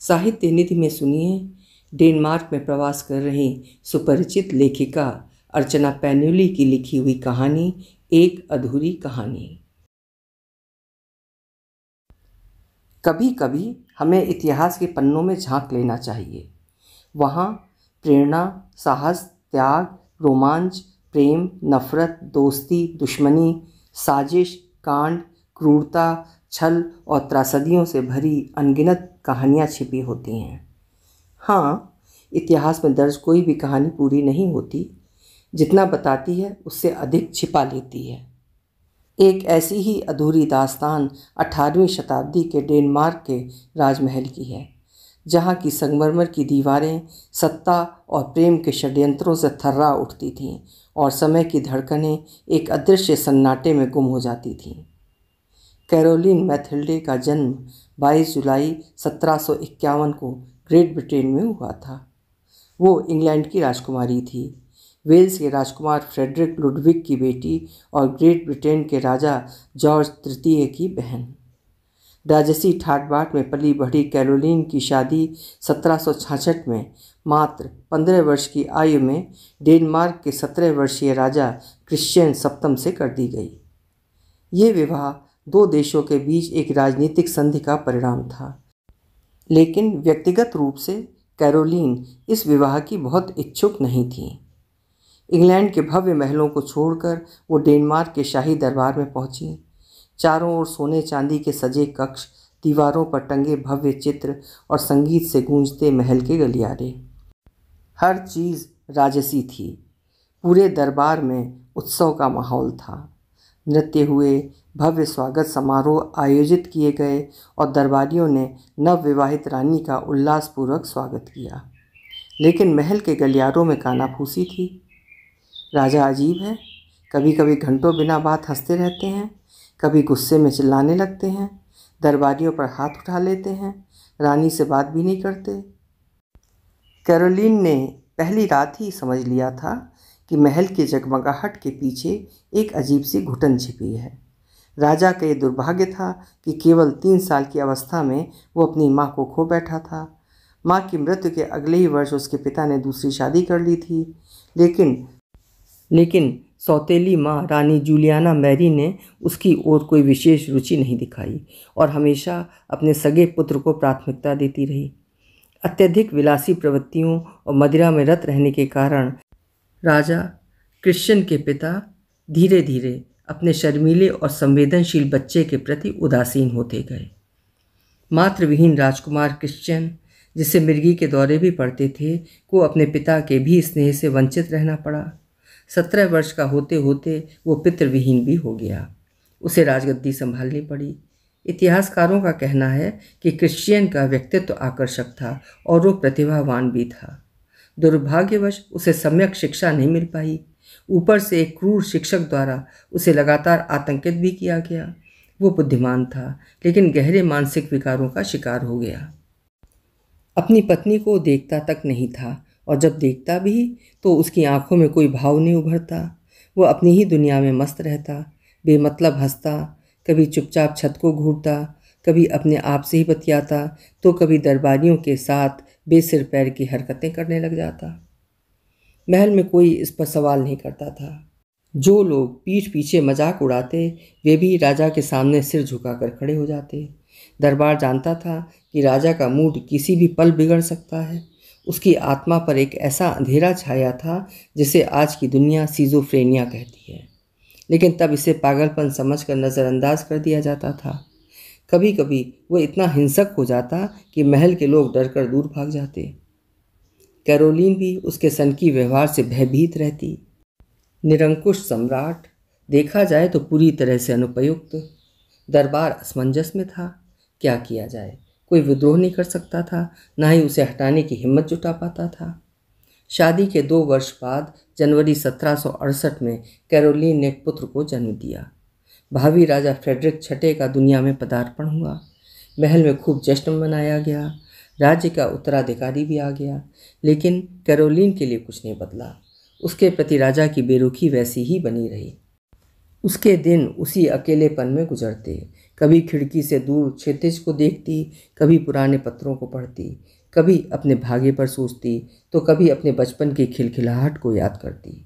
साहित्य निधि में सुनिए डेनमार्क में प्रवास कर रही सुपरिचित लेखिका अर्चना पैन्यूली की लिखी हुई कहानी एक अधूरी कहानी। कभी कभी हमें इतिहास के पन्नों में झांक लेना चाहिए। वहाँ प्रेरणा, साहस, त्याग, रोमांच, प्रेम, नफरत, दोस्ती, दुश्मनी, साजिश, कांड, क्रूरता, छल और त्रासदियों से भरी अनगिनत कहानियाँ छिपी होती हैं। हाँ, इतिहास में दर्ज कोई भी कहानी पूरी नहीं होती, जितना बताती है उससे अधिक छिपा लेती है। एक ऐसी ही अधूरी दास्तान 18वीं शताब्दी के डेनमार्क के राजमहल की है, जहाँ की संगमरमर की दीवारें सत्ता और प्रेम के षड्यंत्रों से थर्रा उठती थीं और समय की धड़कनें एक अदृश्य सन्नाटे में गुम हो जाती थीं। कैरोलिन मैथिल्डे का जन्म 22 जुलाई 1751 को ग्रेट ब्रिटेन में हुआ था। वो इंग्लैंड की राजकुमारी थी, वेल्स के राजकुमार फ्रेडरिक लुडविग की बेटी और ग्रेट ब्रिटेन के राजा जॉर्ज तृतीय की बहन। राजसी ठाट बाट में पली बढ़ी कैरोलिन की शादी 1766 में मात्र 15 वर्ष की आयु में डेनमार्क के 17 वर्षीय राजा क्रिश्चियन सप्तम से कर दी गई। ये विवाह दो देशों के बीच एक राजनीतिक संधि का परिणाम था, लेकिन व्यक्तिगत रूप से कैरोलिन इस विवाह की बहुत इच्छुक नहीं थी। इंग्लैंड के भव्य महलों को छोड़कर वो डेनमार्क के शाही दरबार में पहुंची। चारों ओर सोने चांदी के सजे कक्ष, दीवारों पर टंगे भव्य चित्र और संगीत से गूंजते महल के गलियारे। हर चीज़ राजसी थी। पूरे दरबार में उत्सव का माहौल था। नृत्य हुए, भव्य स्वागत समारोह आयोजित किए गए और दरबारियों ने नवविवाहित रानी का उल्लासपूर्वक स्वागत किया। लेकिन महल के गलियारों में कानाफूसी थी। राजा अजीब है, कभी कभी घंटों बिना बात हंसते रहते हैं, कभी गुस्से में चिल्लाने लगते हैं, दरबारियों पर हाथ उठा लेते हैं, रानी से बात भी नहीं करते। कैरोलिन ने पहली रात ही समझ लिया था कि महल की जगमगाहट के पीछे एक अजीब सी घुटन छिपी है। राजा का ये दुर्भाग्य था कि केवल 3 साल की अवस्था में वो अपनी माँ को खो बैठा था। माँ की मृत्यु के अगले ही वर्ष उसके पिता ने दूसरी शादी कर ली थी, लेकिन सौतेली माँ रानी जूलियाना मैरी ने उसकी ओर कोई विशेष रुचि नहीं दिखाई और हमेशा अपने सगे पुत्र को प्राथमिकता देती रही। अत्यधिक विलासी प्रवृत्तियों और मदिरा में रत रहने के कारण राजा क्रिश्चियन के पिता धीरे धीरे अपने शर्मीले और संवेदनशील बच्चे के प्रति उदासीन होते गए। मातृविहीन राजकुमार क्रिश्चियन, जिसे मिर्गी के दौरे भी पड़ते थे, को अपने पिता के भी स्नेह से वंचित रहना पड़ा। 17 वर्ष का होते होते वो पितृविहीन भी हो गया। उसे राजगद्दी संभालनी पड़ी। इतिहासकारों का कहना है कि क्रिश्चियन का व्यक्तित्व आकर्षक था और वो प्रतिभावान भी था। दुर्भाग्यवश उसे सम्यक शिक्षा नहीं मिल पाई। ऊपर से एक क्रूर शिक्षक द्वारा उसे लगातार आतंकित भी किया गया। वो बुद्धिमान था, लेकिन गहरे मानसिक विकारों का शिकार हो गया। अपनी पत्नी को देखता तक नहीं था और जब देखता भी तो उसकी आंखों में कोई भाव नहीं उभरता। वो अपनी ही दुनिया में मस्त रहता, बेमतलब हंसता, कभी चुपचाप छत को घूरता, कभी अपने आप से ही बतियाता, तो कभी दरबारियों के साथ बेसिर पैर की हरकतें करने लग जाता। महल में कोई इस पर सवाल नहीं करता था। जो लोग पीठ पीछे मजाक उड़ाते, वे भी राजा के सामने सिर झुकाकर खड़े हो जाते। दरबार जानता था कि राजा का मूड किसी भी पल बिगड़ सकता है। उसकी आत्मा पर एक ऐसा अंधेरा छाया था जिसे आज की दुनिया सिजोफ्रेनिया कहती है, लेकिन तब इसे पागलपन समझकर नज़रअंदाज कर दिया जाता था। कभी कभी वो इतना हिंसक हो जाता कि महल के लोग डरकर दूर भाग जाते। कैरोलिन भी उसके सनकी व्यवहार से भयभीत रहती। निरंकुश सम्राट, देखा जाए तो पूरी तरह से अनुपयुक्त। दरबार असमंजस में था। क्या किया जाए? कोई विद्रोह नहीं कर सकता था, ना ही उसे हटाने की हिम्मत जुटा पाता था। शादी के 2 वर्ष बाद जनवरी 1768 में कैरोलिन ने एक पुत्र को जन्म दिया। भावी राजा फ्रेडरिक छठे का दुनिया में पदार्पण हुआ। महल में खूब जश्न मनाया गया। राज्य का उत्तराधिकारी भी आ गया, लेकिन कैरोलिन के लिए कुछ नहीं बदला। उसके प्रति राजा की बेरुखी वैसी ही बनी रही। उसके दिन उसी अकेलेपन में गुजरते। कभी खिड़की से दूर क्षितिज को देखती, कभी पुराने पत्रों को पढ़ती, कभी अपने भाग्य पर सोचती, तो कभी अपने बचपन की खिलखिलाहट को याद करती।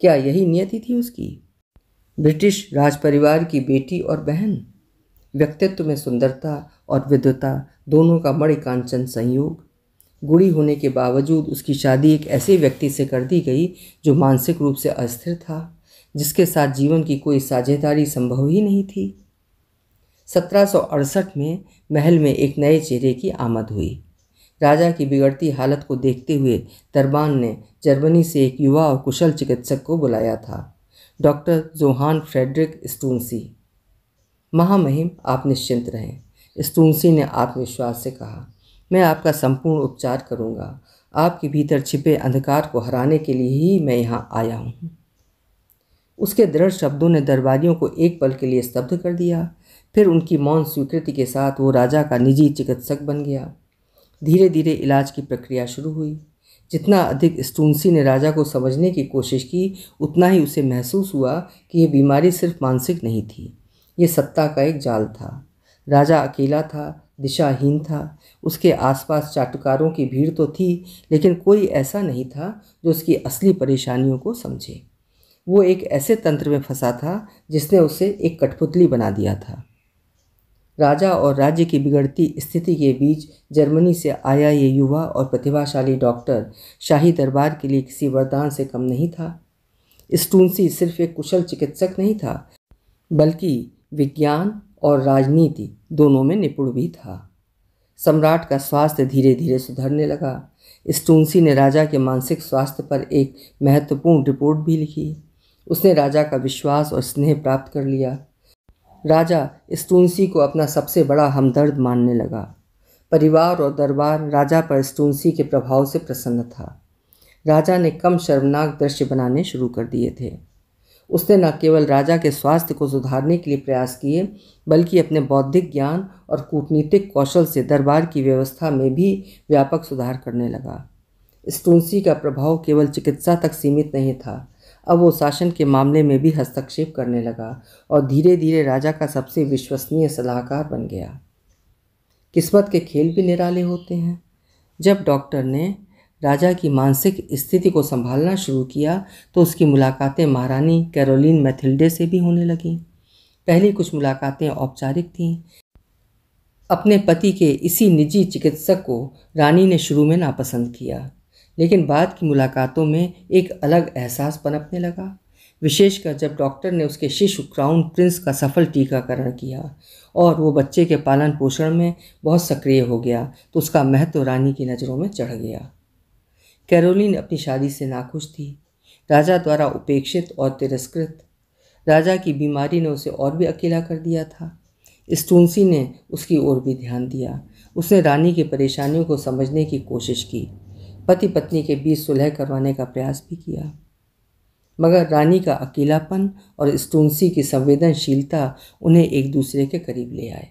क्या यही नियति थी उसकी? ब्रिटिश राजपरिवार की बेटी और बहन, व्यक्तित्व में सुंदरता और विद्वता दोनों का मणिकांचन संयोग। गुणी होने के बावजूद उसकी शादी एक ऐसे व्यक्ति से कर दी गई जो मानसिक रूप से अस्थिर था, जिसके साथ जीवन की कोई साझेदारी संभव ही नहीं थी। 1768 में महल में एक नए चेहरे की आमद हुई। राजा की बिगड़ती हालत को देखते हुए दरबान ने जर्मनी से एक युवा और कुशल चिकित्सक को बुलाया था, डॉक्टर जोहान फ्रेडरिक स्टूनसी। महामहिम, आप निश्चिंत रहें, स्टूनसी ने आत्मविश्वास से कहा। मैं आपका संपूर्ण उपचार करूंगा। आपके भीतर छिपे अंधकार को हराने के लिए ही मैं यहाँ आया हूँ। उसके दृढ़ शब्दों ने दरबारियों को एक पल के लिए स्तब्ध कर दिया। फिर उनकी मौन स्वीकृति के साथ वो राजा का निजी चिकित्सक बन गया। धीरे धीरे इलाज की प्रक्रिया शुरू हुई। जितना अधिक स्टूनसी ने राजा को समझने की कोशिश की, उतना ही उसे महसूस हुआ कि यह बीमारी सिर्फ मानसिक नहीं थी, ये सत्ता का एक जाल था। राजा अकेला था, दिशाहीन था। उसके आसपास चाटुकारों की भीड़ तो थी, लेकिन कोई ऐसा नहीं था जो उसकी असली परेशानियों को समझे। वो एक ऐसे तंत्र में फंसा था जिसने उसे एक कठपुतली बना दिया था। राजा और राज्य की बिगड़ती स्थिति के बीच जर्मनी से आया ये युवा और प्रतिभाशाली डॉक्टर शाही दरबार के लिए किसी वरदान से कम नहीं था। स्टूनसी सिर्फ एक कुशल चिकित्सक नहीं था, बल्कि विज्ञान और राजनीति दोनों में निपुण भी था। सम्राट का स्वास्थ्य धीरे धीरे सुधरने लगा। स्टूनसी ने राजा के मानसिक स्वास्थ्य पर एक महत्वपूर्ण रिपोर्ट भी लिखी। उसने राजा का विश्वास और स्नेह प्राप्त कर लिया। राजा स्टूनसी को अपना सबसे बड़ा हमदर्द मानने लगा। परिवार और दरबार राजा पर स्टूनसी के प्रभाव से प्रसन्न था। राजा ने कम शर्मनाक दृश्य बनाने शुरू कर दिए थे। उसने न केवल राजा के स्वास्थ्य को सुधारने के लिए प्रयास किए, बल्कि अपने बौद्धिक ज्ञान और कूटनीतिक कौशल से दरबार की व्यवस्था में भी व्यापक सुधार करने लगा। स्टूनसी का प्रभाव केवल चिकित्सा तक सीमित नहीं था। अब वो शासन के मामले में भी हस्तक्षेप करने लगा और धीरे धीरे राजा का सबसे विश्वसनीय सलाहकार बन गया। किस्मत के खेल भी निराले होते हैं। जब डॉक्टर ने राजा की मानसिक स्थिति को संभालना शुरू किया, तो उसकी मुलाकातें महारानी कैरोलिन मैथिल्डे से भी होने लगीं। पहली कुछ मुलाकातें औपचारिक थीं। अपने पति के इसी निजी चिकित्सक को रानी ने शुरू में नापसंद किया, लेकिन बाद की मुलाकातों में एक अलग एहसास पनपने लगा। विशेषकर जब डॉक्टर ने उसके शिशु क्राउन प्रिंस का सफल टीकाकरण किया और वो बच्चे के पालन पोषण में बहुत सक्रिय हो गया, तो उसका महत्व रानी की नज़रों में चढ़ गया। कैरोलिन अपनी शादी से नाखुश थी, राजा द्वारा उपेक्षित और तिरस्कृत। राजा की बीमारी ने उसे और भी अकेला कर दिया था। स्टूनसी ने उसकी ओर भी ध्यान दिया। उसने रानी की परेशानियों को समझने की कोशिश की, पति पत्नी के बीच सुलह करवाने का प्रयास भी किया, मगर रानी का अकेलापन और स्टूनसी की संवेदनशीलता उन्हें एक दूसरे के करीब ले आए।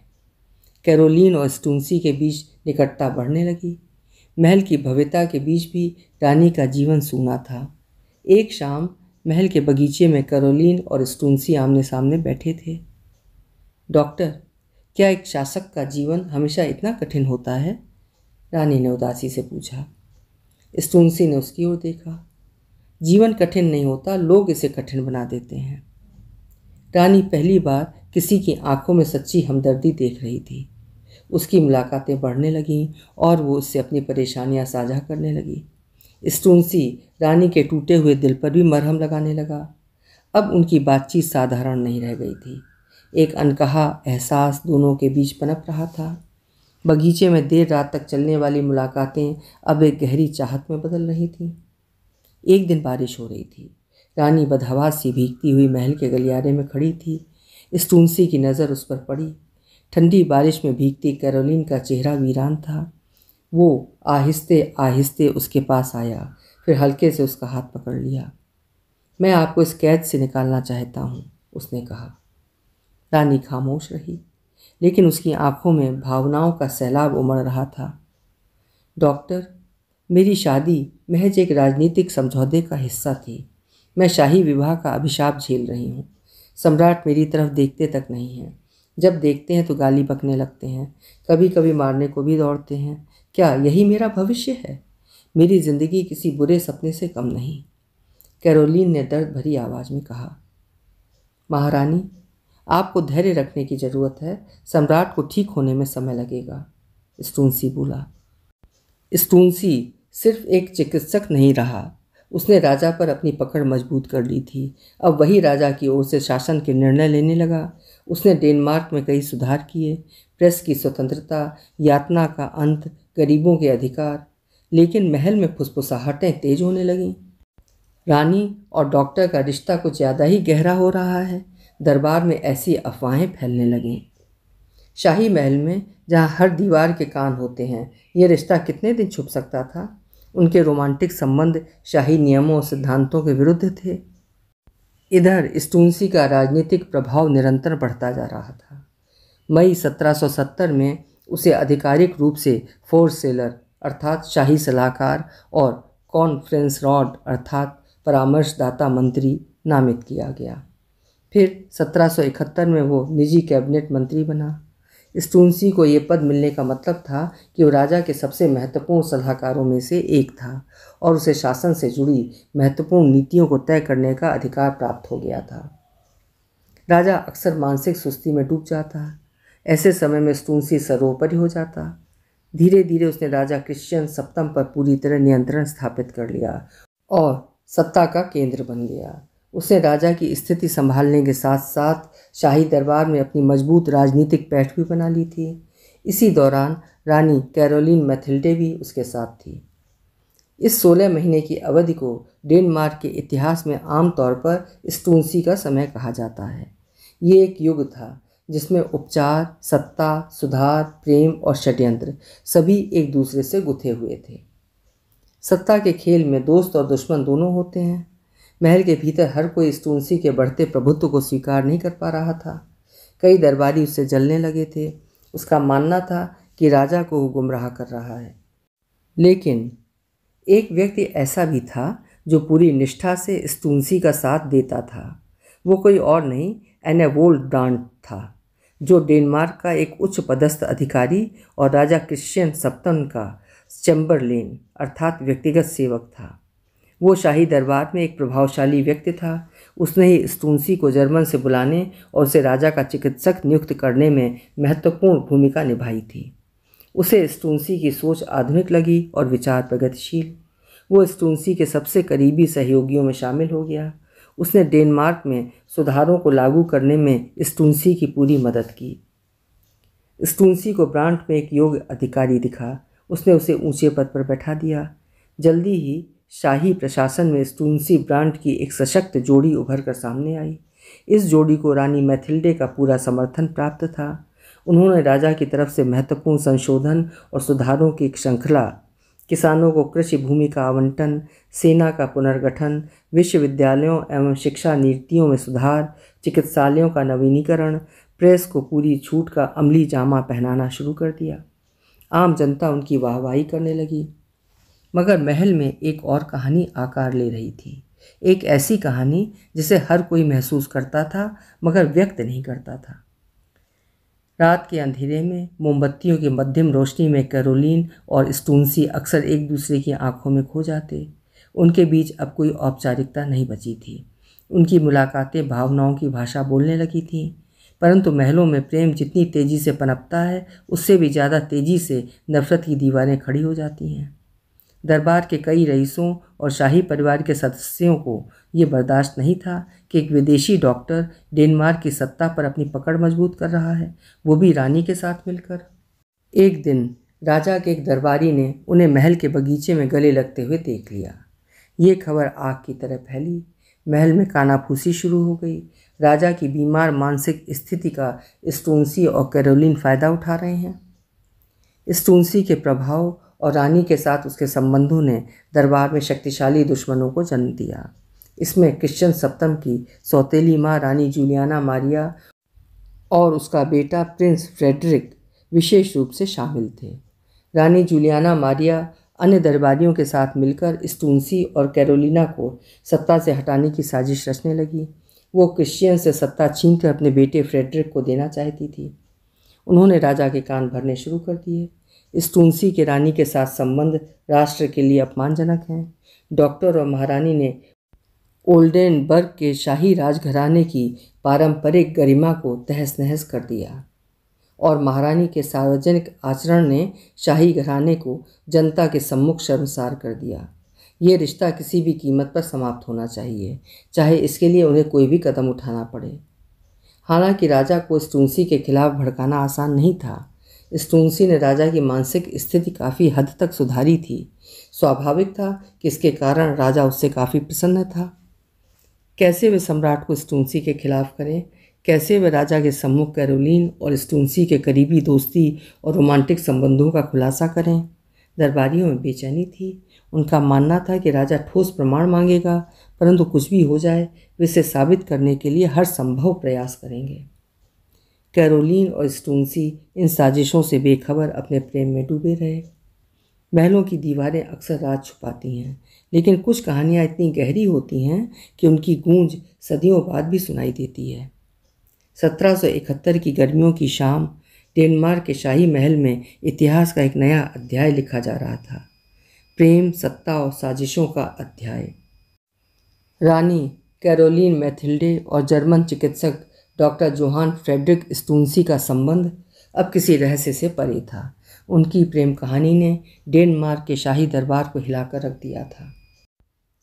कैरोलिन और स्टूनसी के बीच निकटता बढ़ने लगी। महल की भव्यता के बीच भी रानी का जीवन सूना था। एक शाम महल के बगीचे में कैरोलिन और स्टूनसी आमने सामने बैठे थे। डॉक्टर, क्या एक शासक का जीवन हमेशा इतना कठिन होता है? रानी ने उदासी से पूछा। स्टूनसी ने उसकी ओर देखा। जीवन कठिन नहीं होता, लोग इसे कठिन बना देते हैं। रानी पहली बार किसी की आंखों में सच्ची हमदर्दी देख रही थी। उसकी मुलाकातें बढ़ने लगीं और वो उससे अपनी परेशानियां साझा करने लगी। स्टूनसी रानी के टूटे हुए दिल पर भी मरहम लगाने लगा। अब उनकी बातचीत साधारण नहीं रह गई थी। एक अनकहा एहसास दोनों के बीच पनप रहा था। बगीचे में देर रात तक चलने वाली मुलाकातें अब एक गहरी चाहत में बदल रही थीं। एक दिन बारिश हो रही थी। रानी बदहवास सी भीगती हुई महल के गलियारे में खड़ी थी। स्टूनसी की नज़र उस पर पड़ी। ठंडी बारिश में भीगती कैरोलिन का चेहरा वीरान था। वो आहिस्ते आहिस्ते उसके पास आया, फिर हल्के से उसका हाथ पकड़ लिया। मैं आपको इस कैद से निकालना चाहता हूँ, उसने कहा। रानी खामोश रही, लेकिन उसकी आंखों में भावनाओं का सैलाब उमड़ रहा था। डॉक्टर, मेरी शादी महज एक राजनीतिक समझौते का हिस्सा थी। मैं शाही विवाह का अभिशाप झेल रही हूँ। सम्राट मेरी तरफ देखते तक नहीं हैं। जब देखते हैं तो गाली बकने लगते हैं, कभी कभी मारने को भी दौड़ते हैं। क्या यही मेरा भविष्य है? मेरी जिंदगी किसी बुरे सपने से कम नहीं। कैरोलीन ने दर्द भरी आवाज़ में कहा। महारानी, आपको धैर्य रखने की ज़रूरत है। सम्राट को ठीक होने में समय लगेगा, स्टूनसी बोला। स्टूनसी सिर्फ एक चिकित्सक नहीं रहा, उसने राजा पर अपनी पकड़ मजबूत कर ली थी। अब वही राजा की ओर से शासन के निर्णय लेने लगा। उसने डेनमार्क में कई सुधार किए, प्रेस की स्वतंत्रता, यातना का अंत, गरीबों के अधिकार। लेकिन महल में फुसफुसाहटें तेज होने लगीं। रानी और डॉक्टर का रिश्ता कुछ ज़्यादा ही गहरा हो रहा है। दरबार में ऐसी अफवाहें फैलने लगीं। शाही महल में, जहाँ हर दीवार के कान होते हैं, ये रिश्ता कितने दिन छुप सकता था? उनके रोमांटिक संबंध शाही नियमों और सिद्धांतों के विरुद्ध थे। इधर स्टूनसी का राजनीतिक प्रभाव निरंतर बढ़ता जा रहा था। मई 1770 में उसे आधिकारिक रूप से फोरसेलर अर्थात शाही सलाहकार और कॉन्फ्रेंस रॉड अर्थात परामर्शदाता मंत्री नामित किया गया। फिर 1771 में वो निजी कैबिनेट मंत्री बना। स्टूनसी को ये पद मिलने का मतलब था कि वो राजा के सबसे महत्वपूर्ण सलाहकारों में से एक था और उसे शासन से जुड़ी महत्वपूर्ण नीतियों को तय करने का अधिकार प्राप्त हो गया था। राजा अक्सर मानसिक सुस्ती में डूब जाता। ऐसे समय में स्टूनसी सर्वोपरि हो जाता। धीरे धीरे उसने राजा क्रिश्चियन सप्तम पर पूरी तरह नियंत्रण स्थापित कर लिया और सत्ता का केंद्र बन गया। उसने राजा की स्थिति संभालने के साथ साथ शाही दरबार में अपनी मजबूत राजनीतिक पैठ भी बना ली थी। इसी दौरान रानी कैरोलीन मैथिल्डे भी उसके साथ थी। इस 16 महीने की अवधि को डेनमार्क के इतिहास में आमतौर पर स्टूनसी का समय कहा जाता है। ये एक युग था जिसमें उपचार, सत्ता, सुधार, प्रेम और षड्यंत्र सभी एक दूसरे से गुथे हुए थे। सत्ता के खेल में दोस्त और दुश्मन दोनों होते हैं। महल के भीतर हर कोई स्टूनसी के बढ़ते प्रभुत्व को स्वीकार नहीं कर पा रहा था। कई दरबारी उससे जलने लगे थे। उसका मानना था कि राजा को वो गुमराह कर रहा है। लेकिन एक व्यक्ति ऐसा भी था जो पूरी निष्ठा से स्टूनसी का साथ देता था। वो कोई और नहीं, एनेवोल्ड ब्रांड था, जो डेनमार्क का एक उच्च पदस्थ अधिकारी और राजा क्रिश्चियन सप्तम का चैम्बरलेन अर्थात व्यक्तिगत सेवक था। वो शाही दरबार में एक प्रभावशाली व्यक्ति था। उसने ही स्टूनसी को जर्मन से बुलाने और उसे राजा का चिकित्सक नियुक्त करने में महत्वपूर्ण भूमिका निभाई थी। उसे स्टूनसी की सोच आधुनिक लगी और विचार प्रगतिशील। वो स्टूनसी के सबसे करीबी सहयोगियों में शामिल हो गया। उसने डेनमार्क में सुधारों को लागू करने में स्टूनसी की पूरी मदद की। स्टूनसी को ब्रांड में एक योग्य अधिकारी दिखा। उसने उसे ऊंचे पद पर बैठा दिया। जल्दी ही शाही प्रशासन में स्टूनसी ब्रांड की एक सशक्त जोड़ी उभर कर सामने आई। इस जोड़ी को रानी मैथिल्डे का पूरा समर्थन प्राप्त था। उन्होंने राजा की तरफ से महत्वपूर्ण संशोधन और सुधारों की एक श्रृंखला, किसानों को कृषि भूमि का आवंटन, सेना का पुनर्गठन, विश्वविद्यालयों एवं शिक्षा नीतियों में सुधार, चिकित्सालयों का नवीनीकरण, प्रेस को पूरी छूट का अमली जामा पहनाना शुरू कर दिया। आम जनता उनकी वाहवाही करने लगी। मगर महल में एक और कहानी आकार ले रही थी। एक ऐसी कहानी जिसे हर कोई महसूस करता था मगर व्यक्त नहीं करता था। रात के अंधेरे में मोमबत्तियों की मध्यम रोशनी में कैरोलीन और स्टूनसी अक्सर एक दूसरे की आंखों में खो जाते। उनके बीच अब कोई औपचारिकता नहीं बची थी। उनकी मुलाकातें भावनाओं की भाषा बोलने लगी थीं। परंतु महलों में प्रेम जितनी तेज़ी से पनपता है, उससे भी ज़्यादा तेज़ी से नफरत की दीवारें खड़ी हो जाती हैं। दरबार के कई रईसों और शाही परिवार के सदस्यों को ये बर्दाश्त नहीं था कि एक विदेशी डॉक्टर डेनमार्क की सत्ता पर अपनी पकड़ मजबूत कर रहा है, वो भी रानी के साथ मिलकर। एक दिन राजा के एक दरबारी ने उन्हें महल के बगीचे में गले लगते हुए देख लिया। ये खबर आग की तरह फैली। महल में कानाफूसी शुरू हो गई। राजा की बीमार मानसिक स्थिति का स्टूनसी और कैरोलीन फ़ायदा उठा रहे हैं। स्टूनसी के प्रभाव और रानी के साथ उसके संबंधों ने दरबार में शक्तिशाली दुश्मनों को जन्म दिया। इसमें क्रिश्चियन सप्तम की सौतेली माँ रानी जूलियाना मारिया और उसका बेटा प्रिंस फ्रेडरिक विशेष रूप से शामिल थे। रानी जूलियाना मारिया अन्य दरबारियों के साथ मिलकर स्टूनसी और कैरोलिना को सत्ता से हटाने की साजिश रचने लगी। वो क्रिश्चियन से सत्ता छीनकर अपने बेटे फ्रेडरिक को देना चाहती थी। उन्होंने राजा के कान भरने शुरू कर दिए। स्टून्सी के रानी के साथ संबंध राष्ट्र के लिए अपमानजनक हैं। डॉक्टर और महारानी ने ओल्डेनबर्ग के शाही राजघराने की पारंपरिक गरिमा को तहस नहस कर दिया और महारानी के सार्वजनिक आचरण ने शाही घराने को जनता के सम्मुख शर्मसार कर दिया। ये रिश्ता किसी भी कीमत पर समाप्त होना चाहिए, चाहे इसके लिए उन्हें कोई भी कदम उठाना पड़े। हालांकि राजा को स्टून्सी के खिलाफ भड़काना आसान नहीं था। स्टून्सी ने राजा की मानसिक स्थिति काफ़ी हद तक सुधारी थी। स्वाभाविक था कि इसके कारण राजा उससे काफ़ी प्रसन्न था। कैसे वे सम्राट को स्टून्सी के खिलाफ करें, कैसे वे राजा के सम्मुख कैरोलिन और स्टून्सी के करीबी दोस्ती और रोमांटिक संबंधों का खुलासा करें। दरबारियों में बेचैनी थी। उनका मानना था कि राजा ठोस प्रमाण मांगेगा, परंतु कुछ भी हो जाए वे इसे साबित करने के लिए हर संभव प्रयास करेंगे। कैरोलिन और स्टून्सी इन साजिशों से बेखबर अपने प्रेम में डूबे रहे। महलों की दीवारें अक्सर राज छुपाती हैं, लेकिन कुछ कहानियाँ इतनी गहरी होती हैं कि उनकी गूंज सदियों बाद भी सुनाई देती है। 1771 की गर्मियों की शाम डेनमार्क के शाही महल में इतिहास का एक नया अध्याय लिखा जा रहा था। प्रेम, सत्ता और साजिशों का अध्याय। रानी कैरोलिन मैथिल्डे और जर्मन चिकित्सक डॉक्टर जोहान फ्रेडरिक स्टून्सी का संबंध अब किसी रहस्य से परे था। उनकी प्रेम कहानी ने डेनमार्क के शाही दरबार को हिलाकर रख दिया था।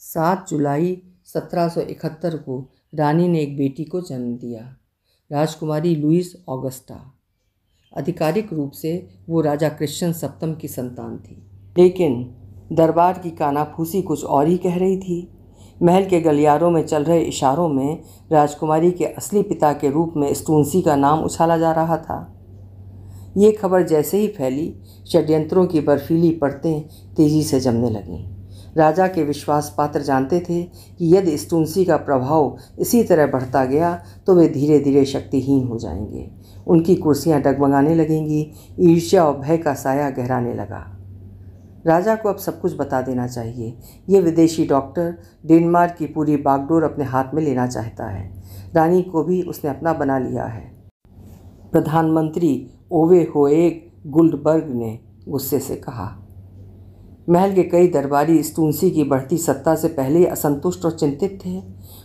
7 जुलाई 1771 को रानी ने एक बेटी को जन्म दिया, राजकुमारी लुईस ऑगस्टा। आधिकारिक रूप से वो राजा क्रिश्चियन सप्तम की संतान थी, लेकिन दरबार की कानाफूसी कुछ और ही कह रही थी। महल के गलियारों में चल रहे इशारों में राजकुमारी के असली पिता के रूप में स्टून्सी का नाम उछाला जा रहा था। ये खबर जैसे ही फैली, षड्यंत्रों की बर्फीली परतें तेजी से जमने लगीं। राजा के विश्वास पात्र जानते थे कि यदि स्टून्सी का प्रभाव इसी तरह बढ़ता गया तो वे धीरे धीरे शक्तिहीन हो जाएंगे। उनकी कुर्सियां डगमगाने लगेंगी। ईर्ष्या और भय का साया गहराने लगा। राजा को अब सब कुछ बता देना चाहिए। ये विदेशी डॉक्टर डेनमार्क की पूरी बागडोर अपने हाथ में लेना चाहता है। रानी को भी उसने अपना बना लिया है। प्रधानमंत्री ओवे होएग गुल्डबर्ग ने गुस्से से कहा। महल के कई दरबारी स्टून्सी की बढ़ती सत्ता से पहले ही असंतुष्ट और चिंतित थे।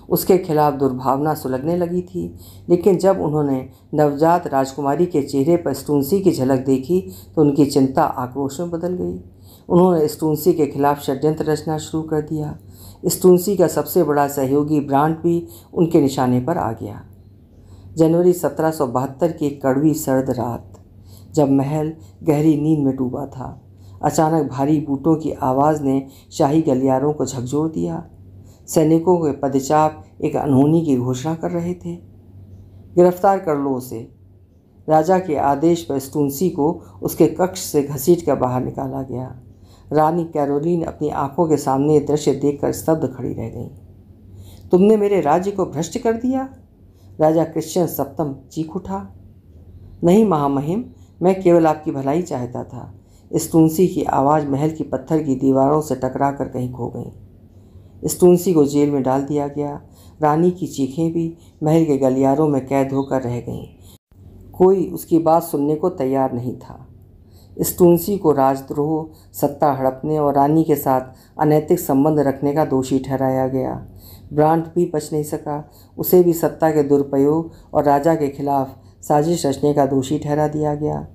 उसके खिलाफ दुर्भावना सुलगने लगी थी, लेकिन जब उन्होंने नवजात राजकुमारी के चेहरे पर स्टून्सी की झलक देखी तो उनकी चिंता आक्रोश में बदल गई। उन्होंने स्टून्सी के खिलाफ षड्यंत्र रचना शुरू कर दिया। स्टून्सी का सबसे बड़ा सहयोगी ब्रांट भी उनके निशाने पर आ गया। जनवरी 1772 की एक कड़वी सर्द रात, जब महल गहरी नींद में डूबा था, अचानक भारी बूटों की आवाज़ ने शाही गलियारों को झकझोर दिया। सैनिकों के पदचाप एक अनहोनी की घोषणा कर रहे थे। गिरफ्तार कर लो उसे। राजा के आदेश पर स्टून्सी को उसके कक्ष से घसीट कर बाहर निकाला गया। रानी कैरोलिन अपनी आंखों के सामने ये दृश्य देखकर स्तब्ध खड़ी रह गई। तुमने मेरे राज्य को भ्रष्ट कर दिया? राजा क्रिश्चियन सप्तम चीख उठा। नहीं महामहिम, मैं केवल आपकी भलाई चाहता था। स्टून्सी की आवाज़ महल की पत्थर की दीवारों से टकरा कर कहीं खो गई। स्टून्सी को जेल में डाल दिया गया। रानी की चीखें भी महल के गलियारों में कैद होकर रह गईं। कोई उसकी बात सुनने को तैयार नहीं था। स्टून्सी को राजद्रोह, सत्ता हड़पने और रानी के साथ अनैतिक संबंध रखने का दोषी ठहराया गया। ब्रांट भी बच नहीं सका। उसे भी सत्ता के दुरुपयोग और राजा के खिलाफ साजिश रचने का दोषी ठहरा दिया गया।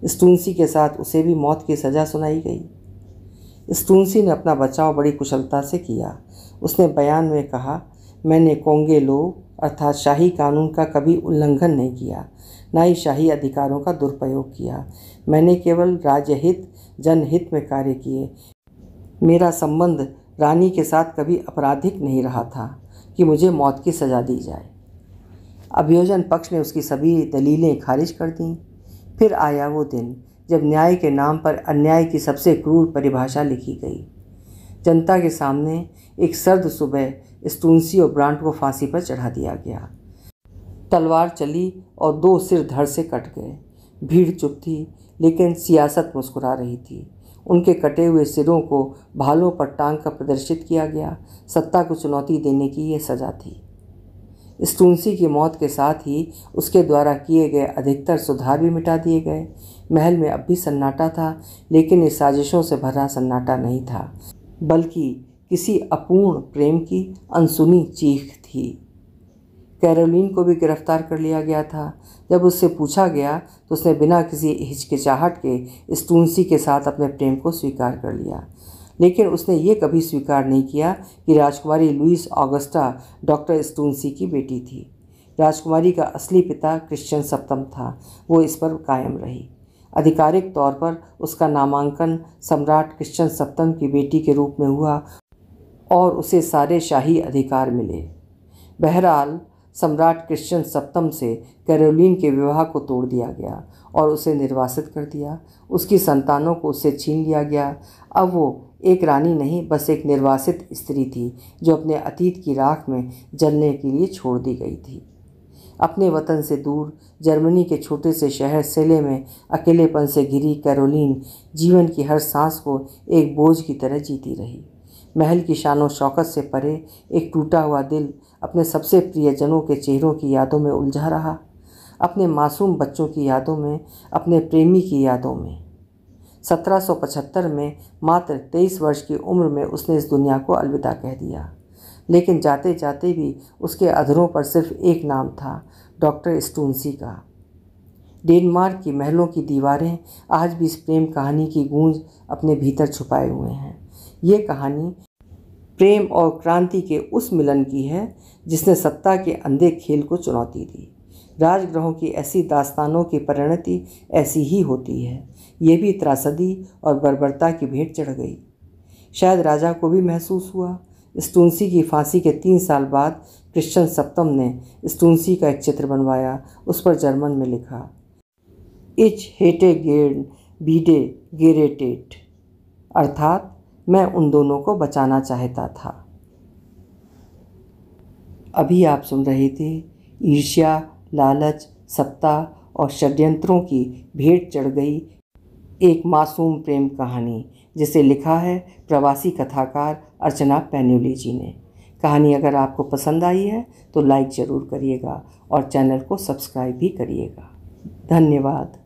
स्टून्सी के साथ उसे भी मौत की सज़ा सुनाई गई। स्टून्सी ने अपना बचाव बड़ी कुशलता से किया। उसने बयान में कहा, मैंने कोंगे लो अर्थात शाही कानून का कभी उल्लंघन नहीं किया, न ही शाही अधिकारों का दुरुपयोग किया। मैंने केवल राज्यहित, जनहित में कार्य किए। मेरा संबंध रानी के साथ कभी आपराधिक नहीं रहा था कि मुझे मौत की सज़ा दी जाए। अभियोजन पक्ष ने उसकी सभी दलीलें खारिज कर दीं। फिर आया वो दिन जब न्याय के नाम पर अन्याय की सबसे क्रूर परिभाषा लिखी गई। जनता के सामने एक सर्द सुबह स्टून्सी और ब्रांट को फांसी पर चढ़ा दिया गया। तलवार चली और 2 सिर धड़ से कट गए। भीड़ चुप थी, लेकिन सियासत मुस्कुरा रही थी। उनके कटे हुए सिरों को भालों पर टांग कर प्रदर्शित किया गया। सत्ता को चुनौती देने की ये सज़ा थी। स्टून्सी की मौत के साथ ही उसके द्वारा किए गए अधिकतर सुधार भी मिटा दिए गए। महल में अब भी सन्नाटा था, लेकिन इस साजिशों से भरा सन्नाटा नहीं था, बल्कि किसी अपूर्ण प्रेम की अनसुनी चीख थी। कैरोलिन को भी गिरफ्तार कर लिया गया था। जब उससे पूछा गया तो उसने बिना किसी हिचकिचाहट के स्टून्सी के साथ अपने प्रेम को स्वीकार कर लिया, लेकिन उसने ये कभी स्वीकार नहीं किया कि राजकुमारी लुईस ऑगस्टा डॉक्टर स्टून्सी की बेटी थी। राजकुमारी का असली पिता क्रिश्चियन सप्तम था। वो इस पर कायम रही। आधिकारिक तौर पर उसका नामांकन सम्राट क्रिश्चियन सप्तम की बेटी के रूप में हुआ और उसे सारे शाही अधिकार मिले। बहरहाल सम्राट क्रिश्चियन सप्तम से कैरोलिन के विवाह को तोड़ दिया गया और उसे निर्वासित कर दिया। उसकी संतानों को उससे छीन लिया गया। अब वो एक रानी नहीं, बस एक निर्वासित स्त्री थी जो अपने अतीत की राख में जलने के लिए छोड़ दी गई थी। अपने वतन से दूर जर्मनी के छोटे से शहर सेले में अकेलेपन से घिरी कैरोलिन जीवन की हर सांस को एक बोझ की तरह जीती रही। महल की शानो शौकत से परे एक टूटा हुआ दिल अपने सबसे प्रियजनों के चेहरों की यादों में उलझा रहा, अपने मासूम बच्चों की यादों में, अपने प्रेमी की यादों में। 1775 में मात्र 23 वर्ष की उम्र में उसने इस दुनिया को अलविदा कह दिया, लेकिन जाते जाते भी उसके अधरों पर सिर्फ एक नाम था, डॉक्टर स्टून्सी का। डेनमार्क की महलों की दीवारें आज भी इस प्रेम कहानी की गूंज अपने भीतर छुपाए हुए हैं। ये कहानी प्रेम और क्रांति के उस मिलन की है जिसने सत्ता के अंधे खेल को चुनौती दी। राजगृहों की ऐसी दास्तानों की परिणति ऐसी ही होती है। ये भी त्रासदी और बर्बरता की भेंट चढ़ गई। शायद राजा को भी महसूस हुआ। स्टून्सी की फांसी के 3 साल बाद क्रिश्चियन सप्तम ने स्टून्सी का एक चित्र बनवाया। उस पर जर्मन में लिखा, इच हेटे गेर्न बीडे गेरेटेट, अर्थात मैं उन दोनों को बचाना चाहता था। अभी आप सुन रहे थे ईर्ष्या, लालच, सत्ता और षड्यंत्रों की भेंट चढ़ गई एक मासूम प्रेम कहानी, जिसे लिखा है प्रवासी कथाकार अर्चना पैन्यूली जी ने। कहानी अगर आपको पसंद आई है तो लाइक ज़रूर करिएगा और चैनल को सब्सक्राइब भी करिएगा। धन्यवाद।